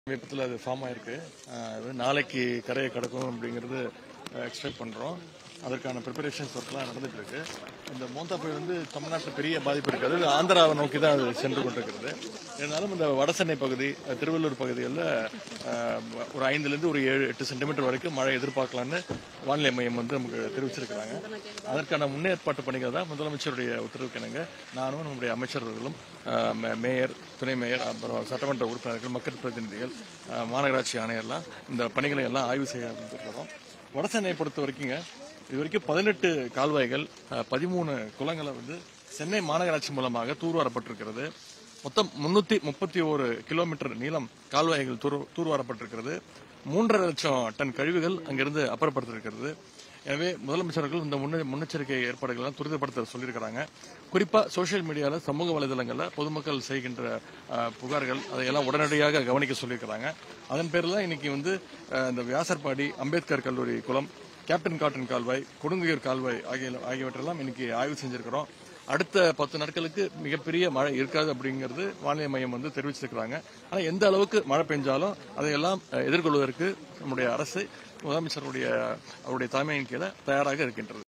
சமீபத்தில் அது ஃபார்ம் ஆயிருக்கு. நாளைக்கு கரையை கடக்கும் அப்படிங்கிறது எக்ஸ்பெக்ட் பண்றோம். அதற்கான ப்ரிப்பரேஷன்ஸ் ஒர்க்லாம் நடந்துட்டு இருக்கு. இந்த மோந்தா புயல் தமிழ்நாட்டில் பெரிய பாதிப்பு இருக்காது. ஆந்திராவை நோக்கி தான் அது சென்று கொண்டிருக்கிறது. இருந்தாலும் இந்த வடசென்னை பகுதி, திருவள்ளூர் பகுதிகளில் ஒரு 5லிருந்து ஒரு 7-8 சென்டிமீட்டர் வரைக்கும் மழை எதிர்பார்க்கலாம்னு வானிலை மையம் நமக்கு தெரிவிச்சிருக்கிறாங்க. அதற்கான முன்னேற்பாட்டு பணிகள் தான் முதலமைச்சருடைய உத்தரவுக்கு இணங்க நானும் நம்முடைய அமைச்சர்களும், மேயர், துணை மேயர், அப்புறம் சட்டமன்ற உறுப்பினர்கள், மக்கள் பிரதிநிதிகள், மாநகராட்சி ஆணையர்லாம் இந்த பணிகளை எல்லாம் ஆய்வு செய்ய ஆரம்பித்திருக்கிறோம். வடசென்னையை பொறுத்த வரைக்குங்க இது வரைக்கும் 18 கால்வாய்கள், 13 குளங்களை சென்னை மாநகராட்சி மூலமாக தூர்வாரப்பட்டிருக்கிறது. மொத்தம் 331 கிலோமீட்டர் நீளம் கால்வாய்கள் தூர்வாரப்பட்டிருக்கிறது. 3.5 லட்சம் டன் கழிவுகள் அங்கிருந்து அப்புறப்படுத்திருக்கிறது. எனவே முதலமைச்சர்கள் இந்த முன்னெச்சரிக்கை ஏற்பாடுகள் எல்லாம் துரிதப்படுத்த சொல்லியிருக்கிறாங்க. குறிப்பா சோசியல் மீடியாவில், சமூக வலைதளங்களில் பொதுமக்கள் செய்கின்ற புகார்கள் அதையெல்லாம் உடனடியாக கவனிக்க சொல்லியிருக்கிறாங்க. அதன் பேரில் இன்னைக்கு இந்த வியாசர்பாடி, அம்பேத்கர் கல்லூரி குளம், கேப்டன் காட்டன் கால்வாய், கொடுங்கையூர் கால்வாய் ஆகியவற்றெல்லாம் இன்னைக்கு ஆய்வு செஞ்சிருக்கிறோம். அடுத்த 10 நாட்களுக்கு மிகப்பெரிய மழை இருக்காது அப்படிங்கிறது வானிலை மையம் தெரிவிச்சிருக்கிறாங்க. ஆனா எந்த அளவுக்கு மழை பெஞ்சாலும் அதையெல்லாம் எதிர்கொள்வதற்கு நம்முடைய அரசு முதலமைச்சருடைய அவருடைய தலைமையின் கீழே தயாராக இருக்கின்றது.